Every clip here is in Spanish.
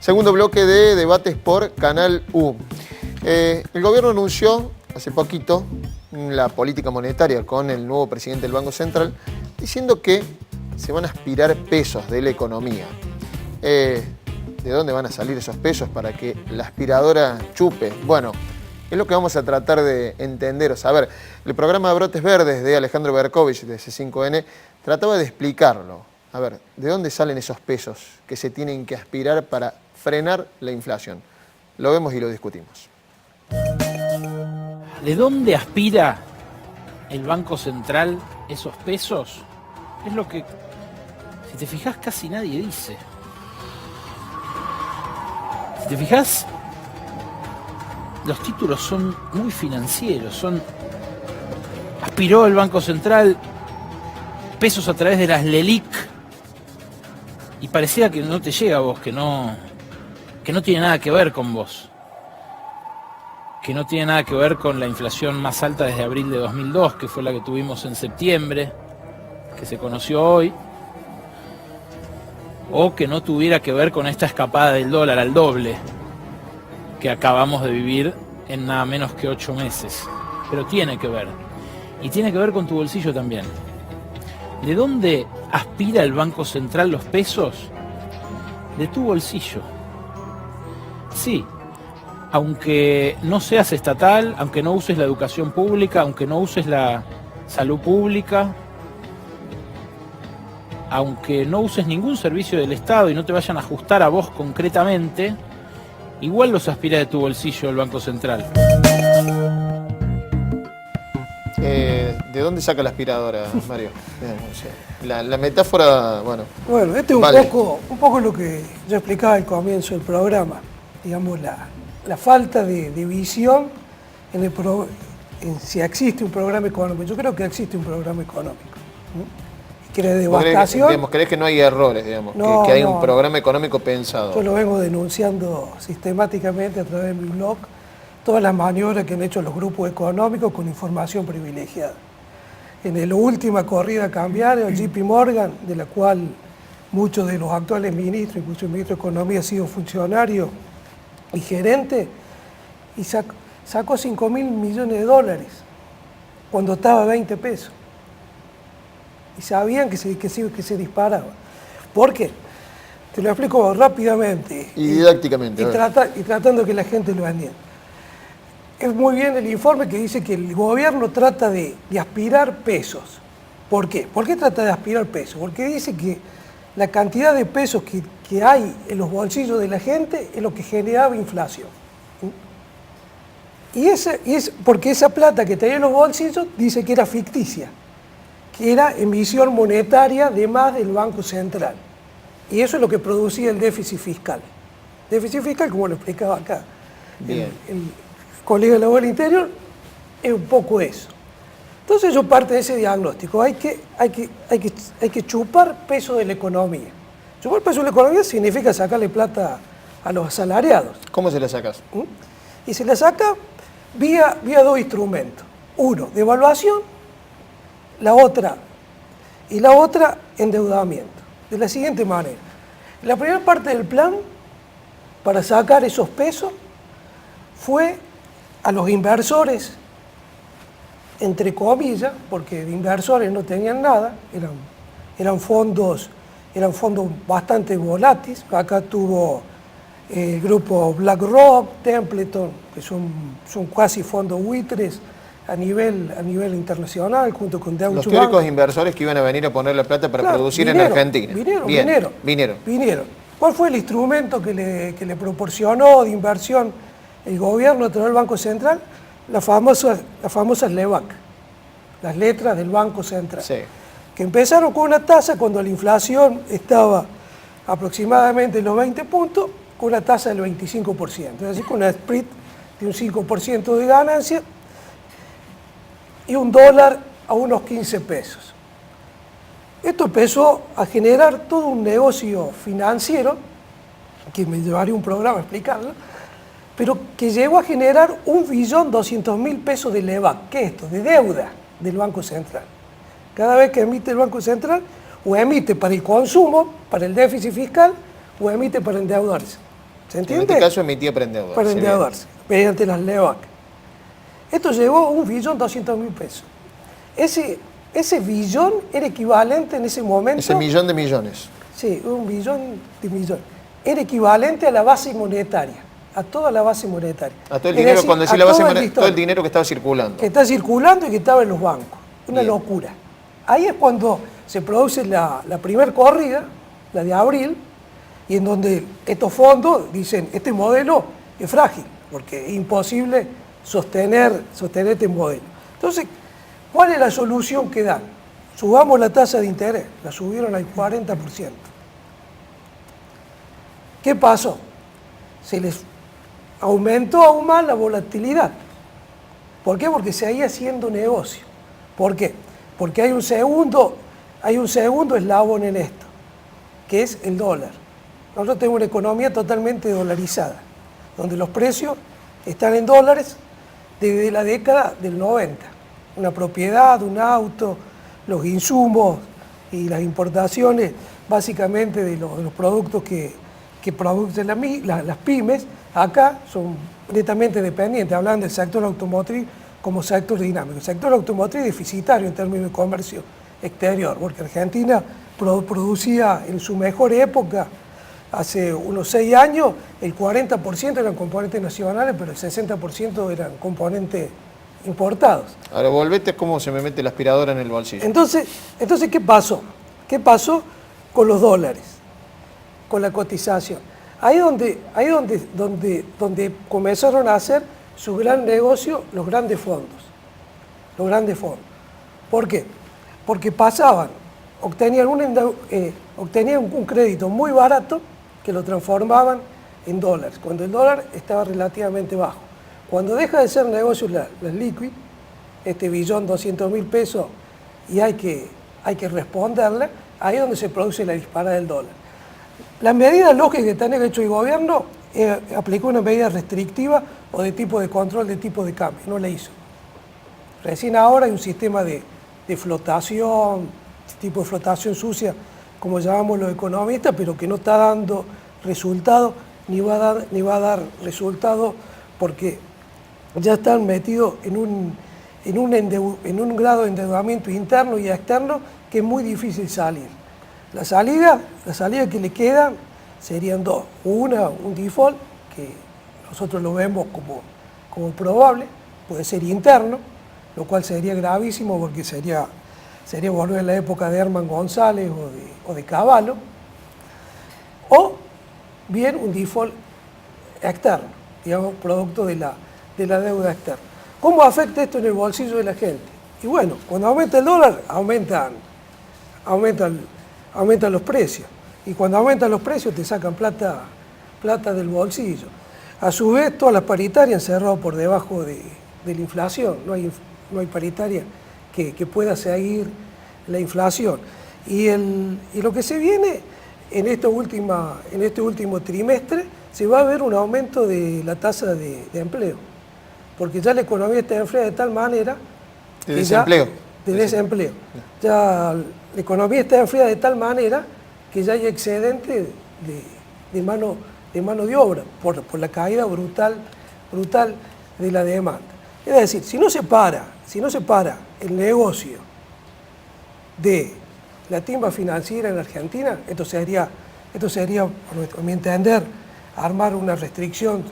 Segundo bloque de debates por Canal U. El gobierno anunció hace poquito la política monetaria con el nuevo presidente del Banco Central, diciendo que se van a aspirar pesos de la economía. ¿De dónde van a salir esos pesos para que la aspiradora chupe? Bueno, es lo que vamos a tratar de entender o saber. El programa Brotes Verdes de Alejandro Berkovich de C5N trataba de explicarlo. A ver, ¿de dónde salen esos pesos que se tienen que aspirar para frenar la inflación? Lo vemos y lo discutimos. ¿De dónde aspira el Banco Central esos pesos? Es lo que, si te fijas, casi nadie dice. Si te fijas, los títulos son muy financieros. Aspiró el Banco Central pesos a través de las LELIQ y parecía que no te llega a vos, que no tiene nada que ver con vos. Que no tiene nada que ver con la inflación más alta desde abril de 2002, que fue la que tuvimos en septiembre, que se conoció hoy, o que no tuviera que ver con esta escapada del dólar al doble que acabamos de vivir en nada menos que 8 meses. Pero tiene que ver, y tiene que ver con tu bolsillo también. ¿De dónde aspira el Banco Central los pesos? De tu bolsillo. Sí. Aunque no seas estatal, aunque no uses la educación pública, aunque no uses la salud pública, aunque no uses ningún servicio del Estado y no te vayan a ajustar a vos concretamente, igual los aspira de tu bolsillo el Banco Central. ¿De dónde saca la aspiradora, Mario? La metáfora, bueno. Bueno, este es vale. un poco lo que yo explicaba al comienzo del programa. Digamos, la falta de visión en si existe un programa económico. Yo creo que existe un programa económico. Que era de devastación. ¿Crees que no hay errores, digamos? No, que hay un programa económico pensado. Yo lo vengo denunciando sistemáticamente a través de mi blog, todas las maniobras que han hecho los grupos económicos con información privilegiada. En la última corrida cambiaria, el JP Morgan, de la cual muchos de los actuales ministros, incluso el ministro de Economía, ha sido funcionario y gerente, y sacó 5.000 millones de dólares cuando estaba a 20 pesos. Y sabían que se disparaba. ¿Por qué? Te lo explico rápidamente. Y didácticamente. Y tratando que la gente lo entienda. Es muy bien el informe que dice que el gobierno trata de aspirar pesos. ¿Por qué? ¿Por qué trata de aspirar pesos? Porque dice que la cantidad de pesos que hay en los bolsillos de la gente es lo que generaba inflación. Y es porque esa plata que tenía en los bolsillos dice que era ficticia, que era emisión monetaria de más del Banco Central. Y eso es lo que producía el déficit fiscal. Déficit fiscal, como lo explicaba acá el colega de la Voz del Interior, es un poco eso. Entonces yo parto de ese diagnóstico. Hay que chupar peso de la economía. Chupar peso de la economía significa sacarle plata a los asalariados. ¿Cómo se la sacas? Y se la saca vía dos instrumentos. Uno, devaluación, la otra endeudamiento. De la siguiente manera. La primera parte del plan para sacar esos pesos fue a los inversores, entre comillas, porque de inversores no tenían nada, eran fondos bastante volátiles. Acá tuvo el grupo BlackRock, Templeton, que son casi fondos buitres a nivel internacional, junto con Deutsche Bank. Los teóricos inversores que iban a venir a poner la plata para producir en Argentina. Vinieron. ¿Cuál fue el instrumento que le proporcionó de inversión el gobierno a través del Banco Central? Las famosas LEBAC, las letras del Banco Central, sí, que empezaron con una tasa cuando la inflación estaba aproximadamente en los 20 puntos, con una tasa del 25%, es decir, con una spread de un 5% de ganancia y un dólar a unos 15 pesos. Esto empezó a generar todo un negocio financiero, que me llevaría un programa a explicarlo, pero que llegó a generar 1.200.000 pesos de LEBAC. ¿Qué es esto? De deuda del Banco Central. Cada vez que emite el Banco Central, o emite para el consumo, para el déficit fiscal, o emite para endeudarse. ¿Se En entiende? este caso emitía prendedor. Prendedor, mediante las LEVAC. Esto llegó a 1.200.000 pesos. Ese billón era equivalente en ese momento... Ese millón de millones. Sí, 1 billón de millones. Era equivalente a la base monetaria, a toda la base monetaria. A todo el Es dinero, decir, cuando decís a la base todo monetaria, todo el dinero que estaba circulando. que está circulando y que estaba en los bancos. Una Bien. locura. Ahí es cuando se produce la primer corrida, la de abril, y en donde estos fondos dicen, este modelo es frágil, porque es imposible sostener este modelo. Entonces, ¿cuál es la solución que dan? Subamos la tasa de interés, la subieron al 40%. ¿Qué pasó? Se les aumentó aún más la volatilidad. ¿Por qué? Porque se seguía haciendo negocio. ¿Por qué? Porque hay un segundo eslabón en esto, que es el dólar. Nosotros tenemos una economía totalmente dolarizada, donde los precios están en dólares desde la década del 90. Una propiedad, un auto, los insumos y las importaciones, básicamente de los productos que producen las pymes, acá son netamente dependientes. Hablan del sector automotriz como sector dinámico. El sector automotriz deficitario en términos de comercio exterior, porque Argentina producía en su mejor época, hace unos 6 años, el 40% eran componentes nacionales, pero el 60% eran componentes importados. Ahora volvete a cómo se me mete la aspiradora en el bolsillo. Entonces, ¿qué pasó? ¿Qué pasó con los dólares? Con la cotización. Ahí donde comenzaron a hacer su gran negocio los grandes fondos. Los grandes fondos. ¿Por qué? Porque obtenían un crédito muy barato que lo transformaban en dólares, cuando el dólar estaba relativamente bajo. Cuando deja de ser negocio las liquid, este 1.200.000 pesos, y hay que responderle, ahí es donde se produce la disparada del dólar. La medida lógica que tiene hecho el gobierno aplicó una medida restrictiva o de tipo de control de tipo de cambio, no la hizo. Recién ahora hay un sistema de flotación, tipo de flotación sucia, como llamamos los economistas, pero que no está dando resultado, ni va a dar resultado, porque ya están metidos en un grado de endeudamiento interno y externo que es muy difícil salir. La salida que le quedan serían dos. Una, un default, que nosotros lo vemos como probable, puede ser interno, lo cual sería gravísimo porque sería volver a la época de Herman González o de Cavallo, o bien un default externo, digamos, producto de la deuda externa. ¿Cómo afecta esto en el bolsillo de la gente? Y bueno, cuando aumenta el dólar, aumentan los precios. Y cuando aumentan los precios te sacan plata del bolsillo. A su vez, todas las paritarias han cerrado por debajo de la inflación. No hay paritaria que pueda seguir la inflación. Y lo que se viene en este último trimestre, se va a ver un aumento de la tasa de empleo. Porque ya la economía está enfriada de tal manera... ¿De desempleo? De desempleo. Ya la economía está enfriada de tal manera que ya hay excedente de mano de obra por la caída brutal de la demanda. Es decir, si no se para el negocio de la timba financiera en Argentina, esto sería, a mi entender, armar una restricción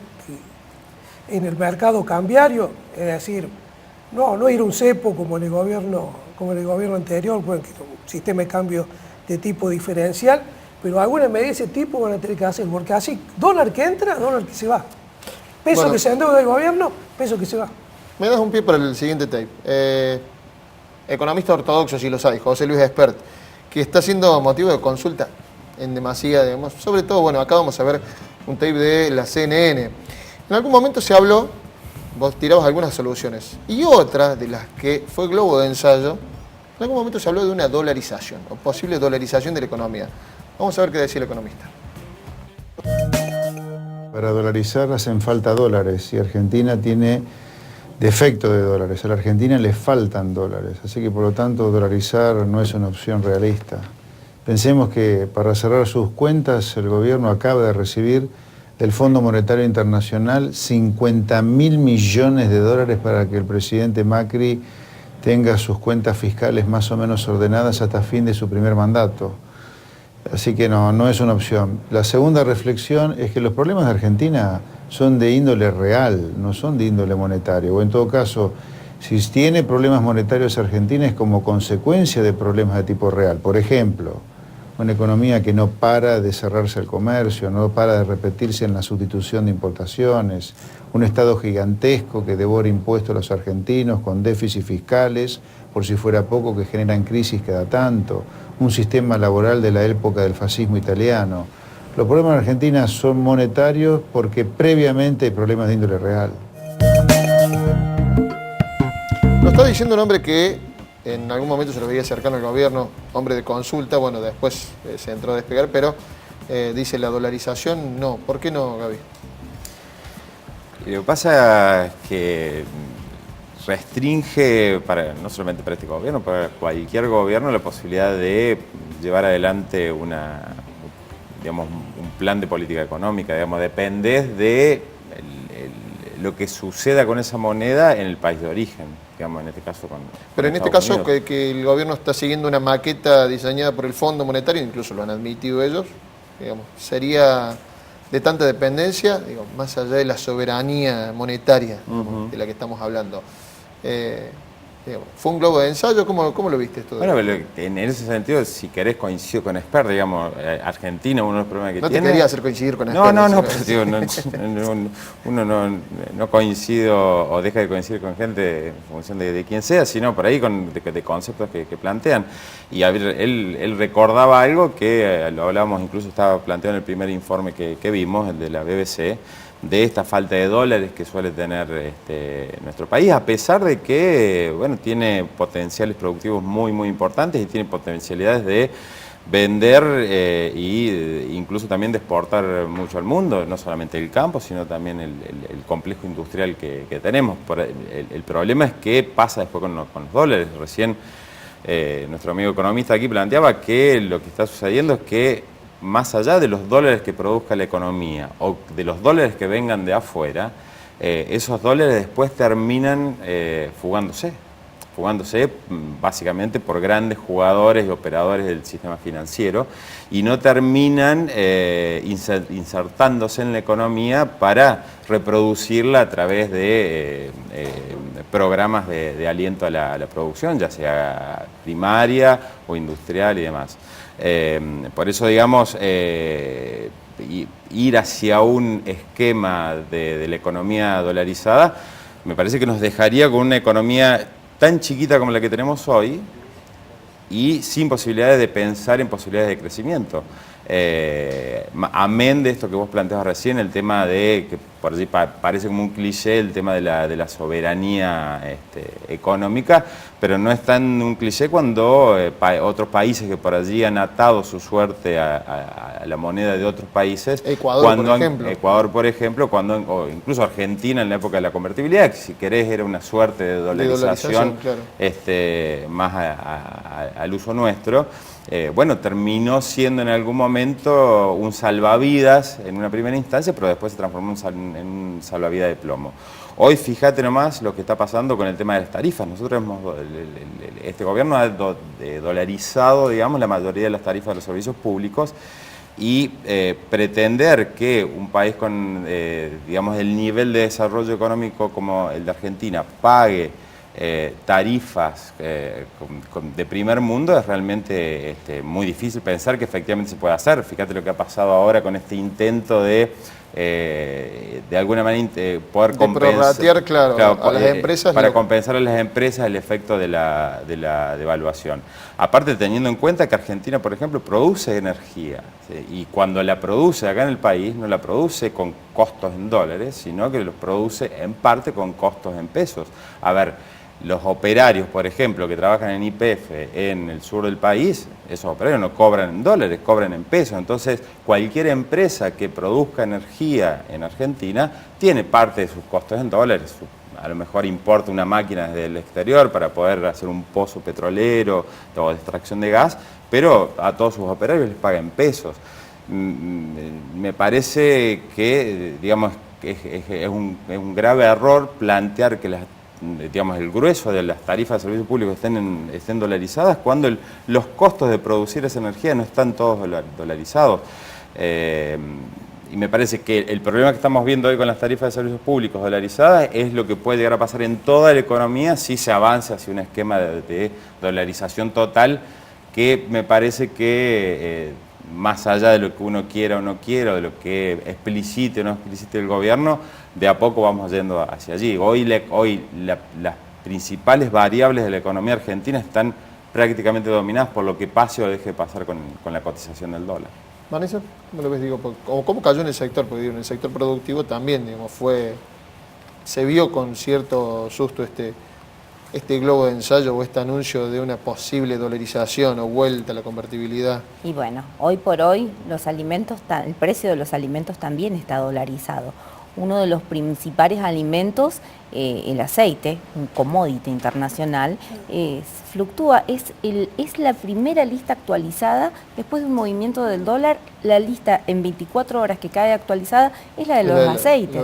en el mercado cambiario, es decir, no ir a un cepo como en el gobierno anterior, bueno, que un sistema de cambio de tipo diferencial, pero alguna medida de ese tipo van a tener que hacer, porque así, dólar que entra, dólar que se va. Peso que se endeuda del gobierno, peso que se va. Me das un pie para el siguiente tape. Economista ortodoxo, si los hay, José Luis Espert, que está siendo motivo de consulta en demasía, digamos. Sobre todo, bueno, acá vamos a ver un tape de la CNN. En algún momento se habló, vos tirabas algunas soluciones, y otra de las que fue globo de ensayo, en algún momento se habló de una dolarización, o posible dolarización de la economía. Vamos a ver qué decía el economista. Para dolarizar hacen falta dólares y Argentina tiene defecto de dólares. A la Argentina le faltan dólares, así que por lo tanto dolarizar no es una opción realista. Pensemos que para cerrar sus cuentas el gobierno acaba de recibir del Fondo Monetario Internacional 50.000 millones de dólares para que el presidente Macri tenga sus cuentas fiscales más o menos ordenadas hasta fin de su primer mandato. Así que no es una opción. La segunda reflexión es que los problemas de Argentina son de índole real, no son de índole monetario. O en todo caso, si tiene problemas monetarios Argentina es como consecuencia de problemas de tipo real. Por ejemplo, una economía que no para de cerrarse el comercio, no para de repetirse en la sustitución de importaciones, un Estado gigantesco que devora impuestos a los argentinos con déficits fiscales, por si fuera poco, que generan crisis cada tanto, un sistema laboral de la época del fascismo italiano. Los problemas en Argentina son monetarios porque previamente hay problemas de índole real. Nos está diciendo un hombre que en algún momento se lo veía cercano al gobierno, hombre de consulta, bueno, después se entró a despegar, pero dice la dolarización no. ¿Por qué no, Gaby? Y lo que pasa es que restringe, no solamente para este gobierno, para cualquier gobierno, la posibilidad de llevar adelante un plan de política económica. Dependés de lo que suceda con esa moneda en el país de origen, en este caso con Pero en este Estados caso Unidos. que el gobierno está siguiendo una maqueta diseñada por el Fondo Monetario, incluso lo han admitido ellos, sería de tanta dependencia, más allá de la soberanía monetaria de la que estamos hablando. ¿Fue un globo de ensayo? ¿Cómo lo viste esto? Bueno, en ese sentido, si querés, coincido con Esper, Argentina, uno de los problemas que no tiene... No te quería hacer coincidir con No, Esper. pero uno no coincido o deja de coincidir con gente en función de quién sea, sino por ahí de conceptos que plantean. Y a ver, él recordaba algo que lo hablábamos, incluso estaba planteado en el primer informe que vimos, el de la BBC, de esta falta de dólares que suele tener nuestro país, a pesar de que tiene potenciales productivos muy, muy importantes y tiene potencialidades de vender e incluso también de exportar mucho al mundo, no solamente el campo, sino también el complejo industrial que tenemos. El problema es qué pasa después con los dólares. Recién nuestro amigo economista aquí planteaba que lo que está sucediendo es que más allá de los dólares que produzca la economía o de los dólares que vengan de afuera, esos dólares después terminan fugándose básicamente por grandes jugadores y operadores del sistema financiero y no terminan insertándose en la economía para reproducirla a través de programas de aliento a la producción, ya sea primaria o industrial y demás. Por eso, ir hacia un esquema de la economía dolarizada me parece que nos dejaría con una economía tan chiquita como la que tenemos hoy y sin posibilidades de pensar en posibilidades de crecimiento. Amén de esto que vos planteabas recién, el tema de, que por allí parece como un cliché, el tema de la soberanía económica, pero no es tan un cliché cuando otros países que por allí han atado su suerte a la moneda de otros países. Ecuador, por ejemplo, o incluso Argentina en la época de la convertibilidad, que si querés era una suerte de dolarización, claro. Más al uso nuestro. Terminó siendo en algún momento un salvavidas en una primera instancia, pero después se transformó en un salvavidas de plomo. Hoy fíjate nomás lo que está pasando con el tema de las tarifas. Nosotros este gobierno ha dolarizado, la mayoría de las tarifas de los servicios públicos y pretender que un país con, el nivel de desarrollo económico como el de Argentina pague tarifas de primer mundo es realmente muy difícil pensar que efectivamente se puede hacer. Fíjate lo que ha pasado ahora con este intento de alguna manera poder compensar a las empresas para compensar a las empresas el efecto de la devaluación. Aparte, teniendo en cuenta que Argentina, por ejemplo, produce energía, ¿sí? Y cuando la produce acá en el país no la produce con costos en dólares, sino que los produce en parte con costos en pesos. A ver, los operarios, por ejemplo, que trabajan en YPF en el sur del país, esos operarios no cobran en dólares, cobran en pesos. Entonces, cualquier empresa que produzca energía en Argentina tiene parte de sus costos en dólares. A lo mejor importa una máquina desde el exterior para poder hacer un pozo petrolero o de extracción de gas, pero a todos sus operarios les pagan pesos. me parece que, digamos, es un grave error plantear que digamos, el grueso de las tarifas de servicios públicos estén dolarizadas cuando los costos de producir esa energía no están todos dolarizados. Y me parece que el problema que estamos viendo hoy con las tarifas de servicios públicos dolarizadas es lo que puede llegar a pasar en toda la economía si se avanza hacia un esquema de dolarización total, que me parece que más allá de lo que uno quiera o no quiera, de lo que explicite o no explicite el gobierno, de a poco vamos yendo hacia allí. Hoy las principales variables de la economía argentina están prácticamente dominadas por lo que pase o deje de pasar con la cotización del dólar. Vanessa, ¿cómo lo ves? Digo, ¿cómo cayó en el sector? Porque digo, en el sector productivo también, digamos, se vio con cierto susto este globo de ensayo o este anuncio de una posible dolarización o vuelta a la convertibilidad. Y bueno, hoy por hoy el precio de los alimentos también está dolarizado. Uno de los principales alimentos, el aceite, un commodity internacional, fluctúa. Es la primera lista actualizada después de un movimiento del dólar. La lista en 24 horas que cae actualizada es la de los aceites.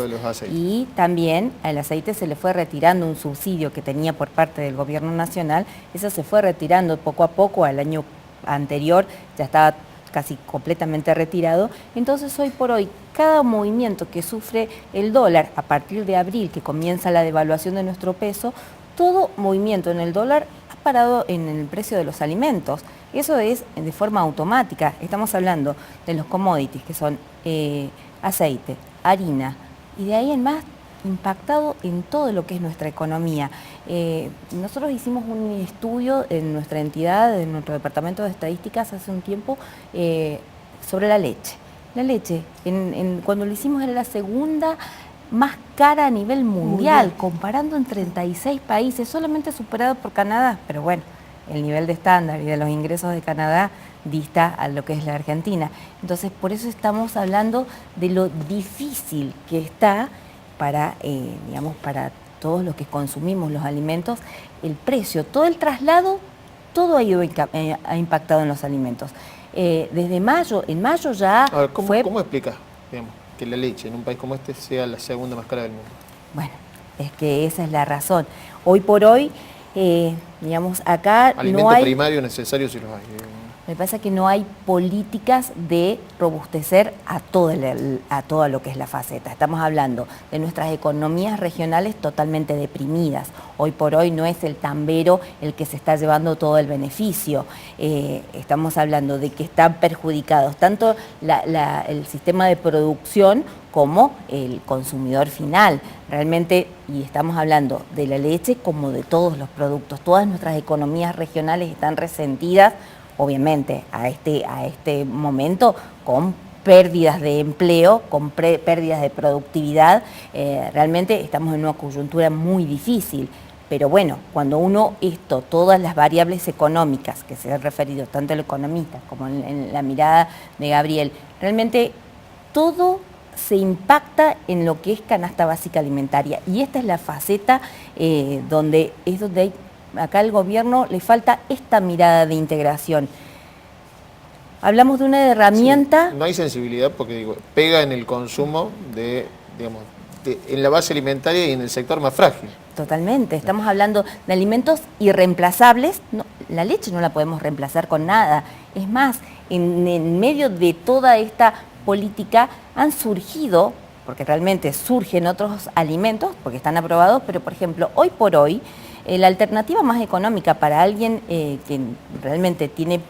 Y también al aceite se le fue retirando un subsidio que tenía por parte del gobierno nacional. Eso se fue retirando poco a poco. Al año anterior ya estaba casi completamente retirado. Entonces hoy por hoy cada movimiento que sufre el dólar a partir de abril, que comienza la devaluación de nuestro peso, todo movimiento en el dólar ha parado en el precio de los alimentos. Eso es de forma automática. Estamos hablando de los commodities, que son aceite, harina, y de ahí en más impactado en todo lo que es nuestra economía. Nosotros hicimos un estudio en nuestra entidad, en nuestro departamento de estadísticas hace un tiempo, sobre la leche. La leche, cuando lo hicimos, era la segunda más cara a nivel mundial, comparando en 36 países, solamente superado por Canadá, pero bueno, el nivel de estándar y de los ingresos de Canadá dista a lo que es la Argentina. Entonces, por eso estamos hablando de lo difícil que está para todos los que consumimos los alimentos, el precio, todo el traslado, todo ha impactado en los alimentos. Desde mayo, en mayo ya a ver, ¿cómo explicas, digamos, que la leche en un país como este sea la segunda más cara del mundo? Bueno, es que esa es la razón. Hoy por hoy, acá alimento no hay... primario necesario si los hay. Me pasa que no hay políticas de robustecer a todo lo que es la faceta. Estamos hablando de nuestras economías regionales totalmente deprimidas. Hoy por hoy no es el tambero el que se está llevando todo el beneficio. Estamos hablando de que están perjudicados tanto el sistema de producción como el consumidor final. Realmente, y estamos hablando de la leche como de todos los productos. Todas nuestras economías regionales están resentidas, obviamente, a este momento, con pérdidas de empleo, con pérdidas de productividad. Realmente estamos en una coyuntura muy difícil. Pero bueno, cuando todas las variables económicas que se han referido, tanto el economista como en la mirada de Gabriel, realmente todo se impacta en lo que es canasta básica alimentaria. Y esta es la faceta donde hay. Acá al gobierno le falta esta mirada de integración. Hablamos de una herramienta... Sí, no hay sensibilidad porque digo, pega en el consumo en la base alimentaria y en el sector más frágil. Totalmente, estamos hablando de alimentos irreemplazables. No, la leche no la podemos reemplazar con nada. Es más, en medio de toda esta política han surgido, porque realmente surgen otros alimentos, porque están aprobados, pero por ejemplo, hoy por hoy, la alternativa más económica para alguien que realmente tiene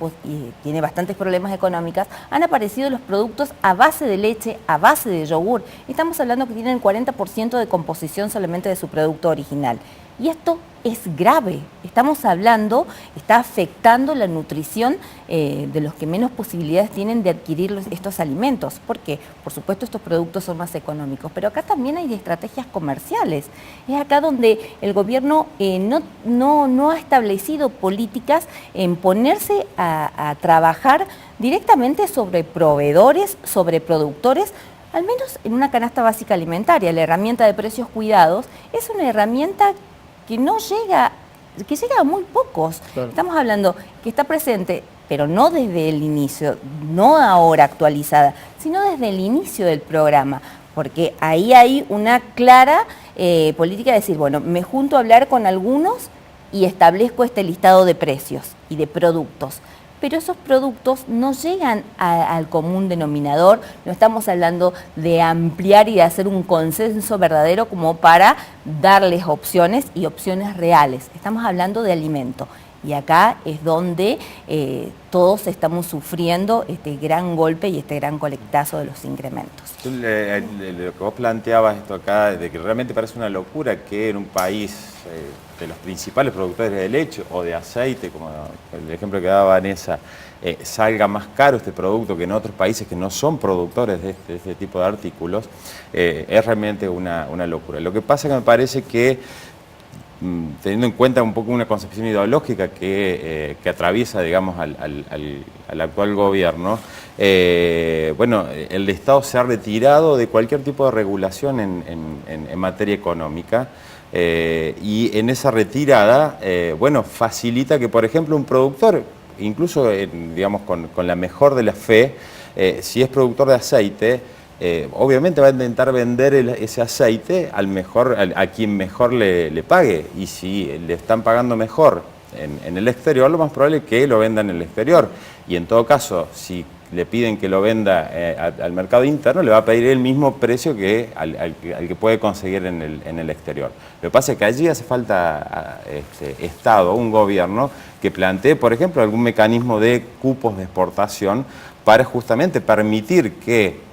bastantes problemas económicos, han aparecido los productos a base de leche, a base de yogur. Estamos hablando que tienen 40% de composición solamente de su producto original. Y esto es grave. Estamos hablando, está afectando la nutrición de los que menos posibilidades tienen de adquirir estos alimentos. ¿Por qué? Por supuesto, estos productos son más económicos, pero acá también hay estrategias comerciales. Es acá donde el gobierno no ha establecido políticas en ponerse a trabajar directamente sobre proveedores, sobre productores, al menos en una canasta básica alimentaria. La herramienta de precios cuidados es una herramienta que llega a muy pocos. Claro. Estamos hablando que está presente pero no desde el inicio, no ahora actualizada, sino desde el inicio del programa, porque ahí hay una clara política de decir, bueno, me junto a hablar con algunos y establezco este listado de precios y de productos. Pero esos productos no llegan al común denominador, no estamos hablando de ampliar y de hacer un consenso verdadero como para darles opciones y opciones reales. Estamos hablando de alimento. Y acá es donde todos estamos sufriendo este gran golpe y este gran colectazo de los incrementos. Lo que vos planteabas esto acá, de que realmente parece una locura que en un país de los principales productores de leche o de aceite, como el ejemplo que daba Vanessa, salga más caro este producto que en otros países que no son productores de este tipo de artículos, es realmente una locura. Lo que pasa es que me parece que teniendo en cuenta un poco una concepción ideológica que atraviesa, digamos, al actual gobierno, bueno, el Estado se ha retirado de cualquier tipo de regulación en materia económica y en esa retirada, bueno, facilita que, por ejemplo, un productor, incluso, digamos, con la mejor de la fe, si es productor de aceite, obviamente va a intentar vender ese aceite a quien mejor le pague, y si le están pagando mejor en el exterior, lo más probable es que lo venda en el exterior, y en todo caso, si le piden que lo venda al mercado interno, le va a pedir el mismo precio que al que puede conseguir en el exterior. Lo que pasa es que allí hace falta Estado, un gobierno que plantee, por ejemplo, algún mecanismo de cupos de exportación para justamente permitir que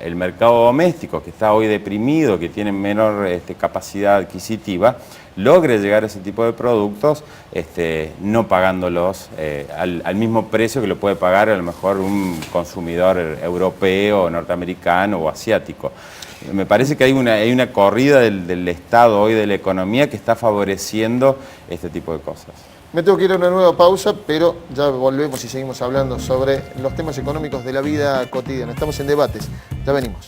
el mercado doméstico, que está hoy deprimido, que tiene menor capacidad adquisitiva, logre llegar a ese tipo de productos no pagándolos al mismo precio que lo puede pagar a lo mejor un consumidor europeo, norteamericano o asiático. Me parece que hay una corrida del Estado hoy, de la economía, que está favoreciendo este tipo de cosas. Me tengo que ir a una nueva pausa, pero ya volvemos y seguimos hablando sobre los temas económicos de la vida cotidiana. Estamos en Debates, ya venimos.